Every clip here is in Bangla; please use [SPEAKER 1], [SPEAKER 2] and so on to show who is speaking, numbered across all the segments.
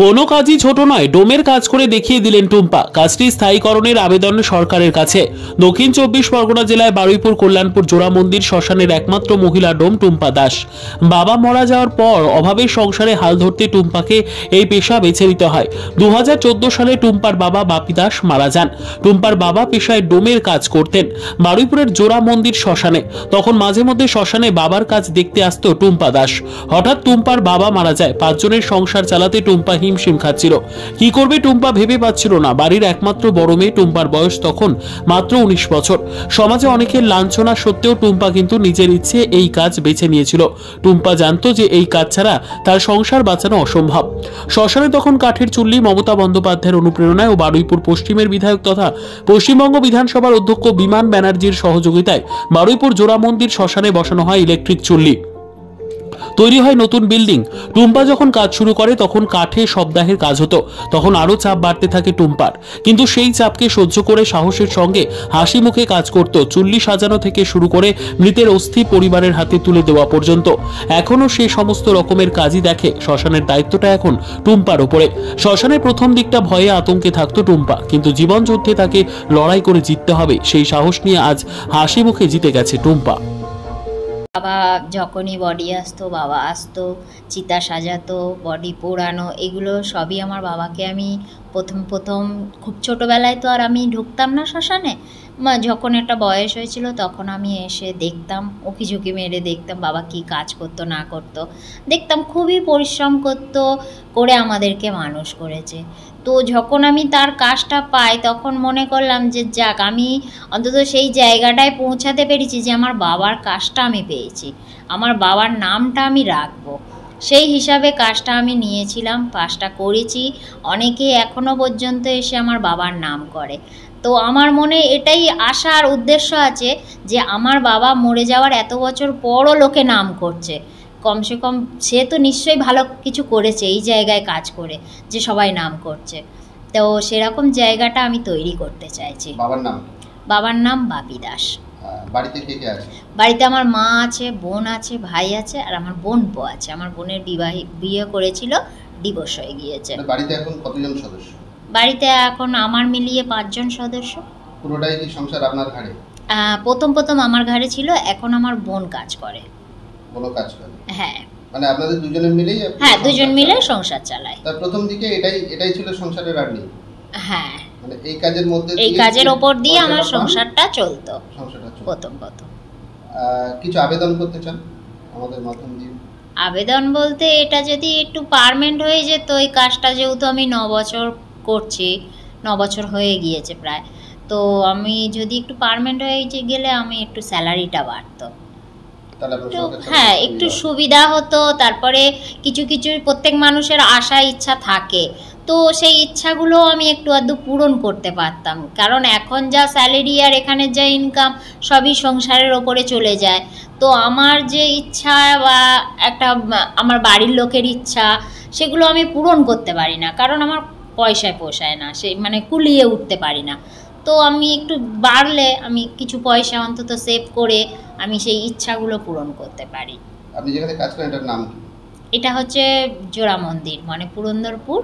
[SPEAKER 1] কোনো কাজই ছোট নয়, ডোমের কাজ করে দেখিয়ে দিলেন টুম্পা। কাজটি স্থায়ীকরণের আবেদন সরকারের কাছে। দক্ষিণ 24 পরগনা জেলায় বারুইপুর কল্যাণপুর জোড়া মন্দির শ্মশানের একমাত্র মহিলা ডোম টুম্পা দাস। বাবা মারা যাওয়ার পর অভাবের সংসারে হাল ধরতে টুম্পাকে এই পেশা বেছে নিতে হয়। 2014 সালে টুম্পার বাবা বাপি দাস মারা যান। টুম্পার বাবা পেশায় ডোমের কাজ করতেন বারুইপুরের জোড়া মন্দির শ্মশানে। তখন মাঝে মধ্যে শ্মশানে বাবার কাজ দেখতে আসতো টুম্পা দাস। হঠাৎ টুম্পার বাবা মারা যায়। 5 জনের সংসার চালাতে টুম্পা হিমশিম খাচ্ছিল। কি করবে টুম্পা ভেবে পাচ্ছিল না। বাড়ির একমাত্র বড় মেয়ে, টুম্পার বয়স তখন মাত্র 19 বছর। সমাজে অনেকের লাঞ্ছনা সত্ত্বেও টুম্পা কিন্তু নিজের ইচ্ছে এই কাজ বেছে নিয়েছিল। টুম্পা জানতো যে এই কাজ ছাড়া তার সংসার বাঁচানো অসম্ভব। শ্মশানে তখন কাঠের চুল্লি। মমতা বন্দ্যোপাধ্যায়ের অনুপ্রেরণায় ও বারুইপুর পশ্চিমের বিধায়ক তথা পশ্চিমবঙ্গ বিধানসভার অধ্যক্ষ বিমান ব্যানার্জির সহযোগিতায় বারুইপুর জোড়া মন্দির শ্মশানে বসানো হয় ইলেকট্রিক চুল্লি। তৈরি হয় নতুন বিল্ডিং। টুম্পা যখন কাজ শুরু করে তখন কাঠে সপ্তাহের কাজ হতো। তখন আরো চাপ বাড়তে থাকে টুম্পার, কিন্তু সেই চাপকে সহ্য করে সাহসের সঙ্গে হাসি মুখে কাজ করত। চুল্লি সাজানো থেকে শুরু করে মৃতের অস্থি পরিবারের হাতে তুলে দেওয়া পর্যন্ত এখনো সে সমস্ত রকমের কাজই দেখে। শ্মশানের দায়িত্বটা এখন টুম্পার উপরে। শ্মশানের প্রথম দিকটা ভয়ে আতঙ্কে থাকতো টুম্পা, কিন্তু জীবন যুদ্ধে তাকে লড়াই করে জিততে হবে, সেই সাহস নিয়ে আজ হাসি মুখে জিতে গেছে টুম্পা।
[SPEAKER 2] বাবা যখনই বডি আসতো, বাবা আসতো, চিতা সাজাতো, বডি পোড়ানো, এগুলো সবই আমার বাবাকে আমি প্রথম খুব ছোটোবেলায় তো আর আমি ঢুকতাম না শ্মশানে। যখন একটা বয়স হয়েছিল তখন আমি এসে দেখতাম, উঁকি ঝুঁকি মেরে দেখতাম বাবা কি কাজ করতো না করতো। দেখতাম খুবই পরিশ্রম করতো, করে আমাদেরকে মানুষ করেছে। তো যখন আমি তার কাজটা পাই তখন মনে করলাম যে যাক, আমি অন্তত সেই জায়গাটায় পৌঁছাতে পেরেছি যে আমার বাবার কাজটা আমি পেয়েছি, আমার বাবার নামটা আমি রাখবো। সেই হিসাবে কাজটা আমি নিয়েছিলাম, কাজটা করেছি। অনেকে এখনও পর্যন্ত এসে আমার বাবার নাম করে। তো আমার মনে এটাই আশা আর উদ্দেশ্য আছে যে আমার বাবা মরে যাওয়ার এত বছর পরও লোকে নাম করছে, কমসে কম সে তো নিশ্চয়ই ভালো কিছু করেছে এই জায়গায় কাজ করে, যে সবাই নাম করছে। তো সেরকম জায়গাটা আমি তৈরি করতে চাইছি। বাবার নাম বাপি দাস।
[SPEAKER 3] বাড়িতে কে কে আছে?
[SPEAKER 2] বাড়িতে আমার মা আছে, বোন আছে, ভাই আছে, আর আমার বোন আছে। আমার বোনের বিয়ে করেছিল, ডিভোর্স হয়ে গিয়েছে।
[SPEAKER 3] বাড়িতে এখন কতজন সদস্য?
[SPEAKER 2] বাড়িতে এখন আমার মিলিয়ে 5 জন সদস্য।
[SPEAKER 3] পুরোটাই কি সংসার আপনার ঘাড়ে?
[SPEAKER 2] প্রথম আমার ঘাড়ে ছিল, এখন আমার বোন কাজ করে।
[SPEAKER 3] বোনও কাজ করে?
[SPEAKER 2] হ্যাঁ।
[SPEAKER 3] মানে আপনাদের দুজনে মিলেই?
[SPEAKER 2] হ্যাঁ, দুজন মিলে সংসার চালায়।
[SPEAKER 3] তার প্রথম দিকে এটাই ছিল সংসারের আর্নিং?
[SPEAKER 2] হ্যাঁ,
[SPEAKER 3] মানে এই কাজের মধ্যে,
[SPEAKER 2] এই কাজের উপর দিয়ে আমার সংসারটা চলতো প্রথম।
[SPEAKER 3] কিছু আবেদন করতে চান আমাদের মাধ্যম দিয়ে?
[SPEAKER 2] আবেদন বলতে এটা যদি একটু পার্মানেন্ট হয়ে যেত, এই কাজটা যেহেতু আমি 9 বছর করছি, 9 বছর হয়ে গিয়েছে প্রায়, তো আমি যদি একটু পার্মানেন্ট হয়ে গেলে আমি একটু স্যালারিটা বাড়তো, হ্যাঁ একটু সুবিধা হতো। তারপরে কিছু প্রত্যেক মানুষের আশা ইচ্ছা থাকে, তো সেই ইচ্ছাগুলো আমি একটু আধটু পূরণ করতে পারতাম। কারণ এখন যা স্যালারি আর এখানে যা ইনকাম সবই সংসারের ওপরে চলে যায়। তো আমার যে ইচ্ছা বা একটা আমার বাড়ির লোকের ইচ্ছা, সেগুলো আমি পূরণ করতে পারি না, কারণ আমার পয়সায় পোষায় না, সেই মানে কুলিয়ে উঠতে পারি না। তো আমি একটু বাড়লে আমি কিছু পয়সা অন্তত সেভ করে আমি সেই ইচ্ছাগুলো পূরণ করতে পারি।
[SPEAKER 3] আপনি যেখানে কাজ করেন এটার নাম কি?
[SPEAKER 2] এটা হচ্ছে জোড়া মন্দির, মানে পুরন্দরপুর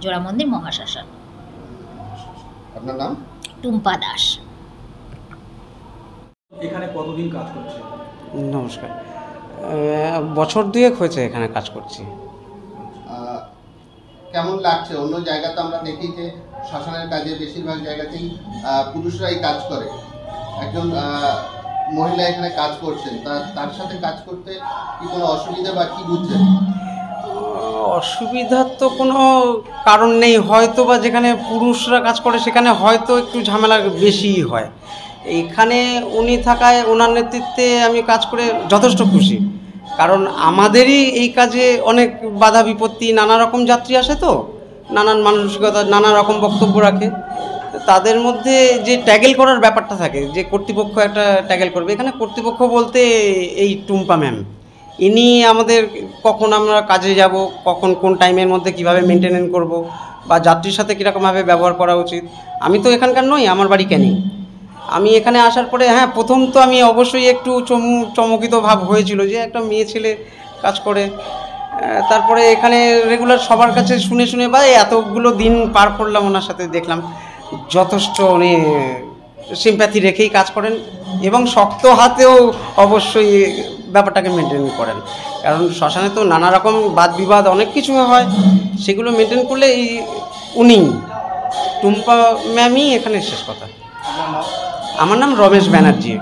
[SPEAKER 2] জোড়া মন্দির মহাশ্মশান।
[SPEAKER 3] আপনার নাম?
[SPEAKER 2] টুম্পা দাস।
[SPEAKER 4] এখানে কতদিন কাজ করছেন?
[SPEAKER 5] নমস্কার, বছর 2 হয়েছে এখানে কাজ করছি।
[SPEAKER 3] কেমন লাগছে? অন্য জায়গাতে আমরা দেখি যে শ্মশানের কাজে বেশিরভাগ জায়গাতেই পুরুষরাই কাজ করে, একজন মহিলা এখানে কাজ করছেন, তার সাথে কাজ করতে কি কোনো অসুবিধা বা কি বুঝছেন?
[SPEAKER 5] অসুবিধার তো কোনো কারণ নেই, হয়তো বা যেখানে পুরুষরা কাজ করে সেখানে হয়তো একটু ঝামেলা বেশিই হয়। এখানে উনি থাকায়, ওনার নেতৃত্বে আমি কাজ করে যথেষ্ট খুশি। কারণ আমাদেরই এই কাজে অনেক বাধা বিপত্তি, নানা রকম যাত্রী আসে, তো নানান মানসিকতা, নানা রকম বক্তব্য রাখে। তাদের মধ্যে যে ট্যাগেল করার ব্যাপারটা থাকে, যে কর্তৃপক্ষ একটা ট্যাগেল করবে, এখানে কর্তৃপক্ষ বলতে এই টুম্পা ম্যাম, ইনি আমাদের কখন আমরা কাজে যাব, কখন কোন টাইমের মধ্যে কিভাবে মেনটেনেন্স করব, বা যাত্রীর সাথে কীরকমভাবে ব্যবহার করা উচিত। আমি তো এখানকার নই, আমার বাড়ি ক্যানিং। আমি এখানে আসার পরে হ্যাঁ, প্রথম তো আমি অবশ্যই একটু চমকিত ভাব হয়েছিল যে একটা মেয়ে ছেলে কাজ করে। তারপরে এখানে রেগুলার সবার কাছে শুনে শুনে বা এতগুলো দিন পার করলাম ওনার সাথে, দেখলাম যথেষ্ট উনি সিম্প্যাথি রেখেই কাজ করেন এবং শক্ত হাতেও অবশ্যই ব্যাপারটাকে মেনটেন করেন। কারণ শ্মশানে তো নানা রকম বাদ বিবাদ অনেক কিছু হয়, সেগুলো মেনটেন করলে এই উনি টুম্পা ম্যামই এখানে শেষ কথা। আমার নাম রমেশ ব্যানার্জি।